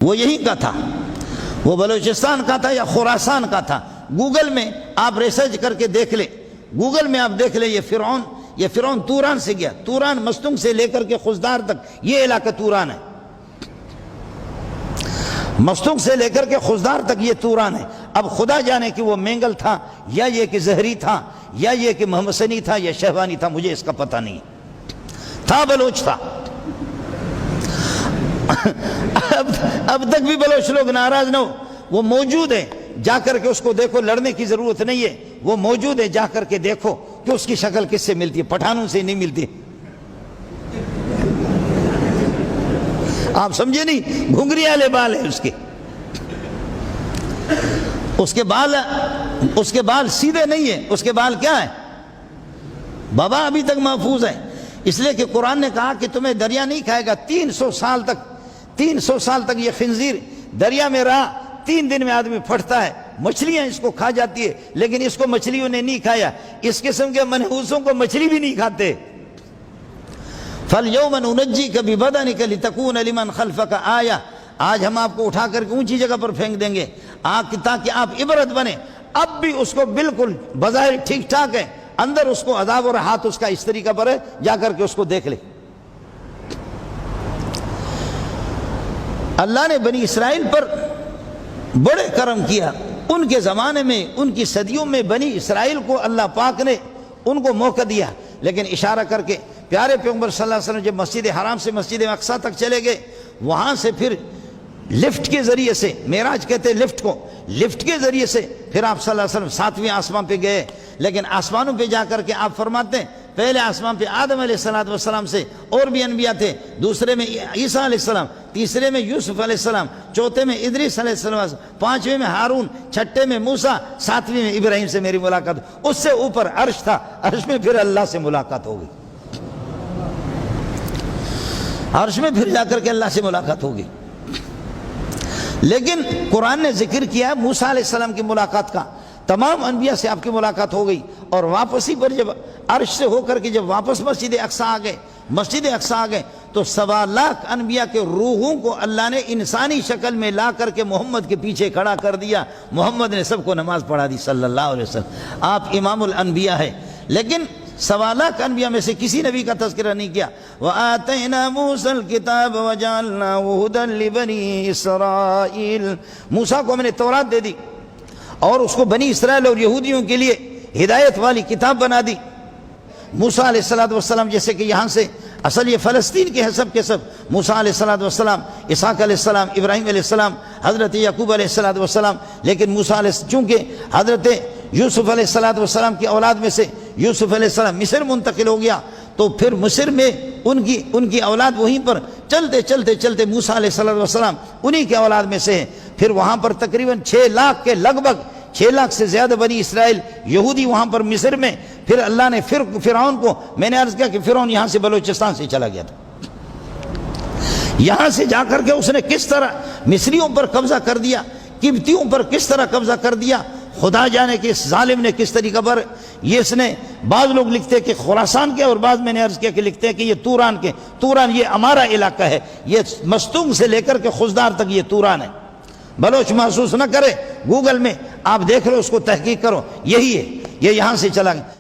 وہ یہیں کا تھا، وہ بلوچستان کا تھا یا خراسان کا تھا۔ گوگل میں آپ ریسرچ کر کے دیکھ لیں، گوگل میں آپ دیکھ لیں یہ فرعون توران سے گیا، توران مستنگ سے لے کر کے خزدار تک یہ علاقہ توران ہے، مستنگ سے لے کر کے خزدار تک یہ توران ہے۔ اب خدا جانے کہ وہ مینگل تھا یا یہ کہ زہری تھا یا یہ کہ محمد سنی تھا یا شہوانی تھا، مجھے اس کا پتہ نہیں تھا، بلوچ تھا۔ اب تک بھی بلوچ لوگ ناراض نہ ہو، وہ موجود ہے، جا کر کے اس کو دیکھو، لڑنے کی ضرورت نہیں ہے، وہ موجود ہے، جا کر کے دیکھو کہ اس کی شکل کس سے ملتی ہے، پٹھانوں سے نہیں ملتی۔ آپ سمجھے نہیں، گھنگری والے بال ہیں اس کے بال سیدھے نہیں ہیں، اس کے بال کیا ہیں؟ بابا ابھی تک محفوظ ہے، اس لیے کہ قرآن نے کہا کہ تمہیں دریا نہیں کھائے گا۔ 300 سال تک یہ خنزیر دریا میں رہا، 3 دن میں آدمی پھٹتا ہے، مچھلیاں اس کو کھا جاتی ہے، لیکن اس کو مچھلیوں نے نہیں کھایا۔ اس قسم کے منحوسوں کو مچھلی بھی نہیں کھاتے۔ فَالْيَوْمَ نُنَجِّيكَ بِبَدَنِكَ لِتَكُونَ لِمَنْ خَلْفَكَ آیَةً، آج ہم آپ کو اٹھا کر کے اونچی جگہ پر پھینک دیں گے تاکہ آپ عبرت بنے۔ اب بھی اس کو بالکل بظاہر ٹھیک ٹھاک ہے، اندر اس کو عذاب اور ہاتھ اس کا اس طریقہ پر ہے، جا کر کے اس کو دیکھ لے۔ اللہ نے بنی اسرائیل پر بڑے کرم کیا، ان کے زمانے میں، ان کی صدیوں میں بنی اسرائیل کو اللہ پاک نے ان کو موقع دیا، لیکن اشارہ کر کے پیارے پیغمبر صلی اللہ علیہ وسلم جب مسجد حرام سے مسجد اقصیٰ تک چلے گئے، وہاں سے پھر لفٹ کے ذریعے سے، معراج کہتے ہیں لفٹ کو، لفٹ کے ذریعے سے پھر آپ صلی اللہ علیہ وسلم 7ویں آسمان پہ گئے۔ لیکن آسمانوں پہ جا کر کے آپ فرماتے ہیں پہلے آسمان پہ آدم علیہ السلام سے اور بھی انبیاء تھے، دوسرے میں عیسیٰ علیہ السلام، تیسرے میں یوسف علیہ السلام، چوتھے میں ادریس علیہ السلام، 5ویں میں ہارون، 6ٹھے میں موسیٰ، 7ویں میں ابراہیم سے میری ملاقات۔ اس سے اوپر عرش تھا، عرش میں پھر اللہ سے ملاقات ہو گئی، عرش میں پھر جا کر کے اللہ سے ملاقات ہوگی۔ لیکن قرآن نے ذکر کیا ہے موسیٰ علیہ السلام کی ملاقات کا، تمام انبیاء سے آپ کی ملاقات ہو گئی، اور واپسی پر جب عرش سے ہو کر کے جب واپس مسجد اقصیٰ آ گئے تو 1.25 لاکھ انبیاء کے روحوں کو اللہ نے انسانی شکل میں لا کر کے محمد کے پیچھے کھڑا کر دیا۔ محمد نے سب کو نماز پڑھا دی صلی اللہ علیہ وسلم، آپ امام الانبیاء ہے۔ لیکن 1.25 لاکھ انبیاء میں سے کسی نبی کا تذکرہ نہیں کیا۔ وَآتَيْنَا مُوسَى الْكِتَابَ وَجَعَلْنَاهُ هُدًى لِبَنِي إِسْرَائِيلَ، موسیٰ کو میں نے تورات دے دی اور اس کو بنی اسرائیل اور یہودیوں کے لیے ہدایت والی کتاب بنا دی۔ موسیٰ علیہ السلام جیسے کہ یہاں سے اصل یہ فلسطین کے حسب کے سب، موسیٰ علیہ السلام، اسحاق علیہ السلام، ابراہیم علیہ السلام، حضرت یعقوب علیہ السلام، لیکن موسیٰ علیہ چونکہ حضرت یوسف علیہ السلام کی اولاد میں سے یوسف علیہ السلام مصر منتقل ہو گیا، تو پھر مصر میں ان کی اولاد وہیں پر چلتے موسیٰ علیہ السلام انہی کے اولاد میں سے ہیں۔ پھر وہاں پر تقریباً 6 لاکھ کے لگ بھگ 6 لاکھ سے زیادہ بنی اسرائیل یہودی وہاں پر مصر میں۔ پھر اللہ نے فرعون کو، میں نے عرض کیا کہ فرعون یہاں سے بلوچستان سے چلا گیا تھا، یہاں سے جا کر کے اس نے کس طرح مصریوں پر قبضہ کر دیا، قبطیوں پر کس طرح قبضہ کر دیا، خدا جانے کہ اس ظالم نے کس طریقہ پر یہ اس نے، بعض لوگ لکھتے ہیں کہ خراسان کے، اور بعض میں نے عرض کیا کہ لکھتے ہیں کہ یہ توران یہ ہمارا علاقہ ہے، یہ مستنگ سے لے کر کے خزدار تک یہ توران ہے۔ بلوچ محسوس نہ کرے، گوگل میں آپ دیکھ لو، اس کو تحقیق کرو، یہی ہے، یہ یہاں سے چلا گیا۔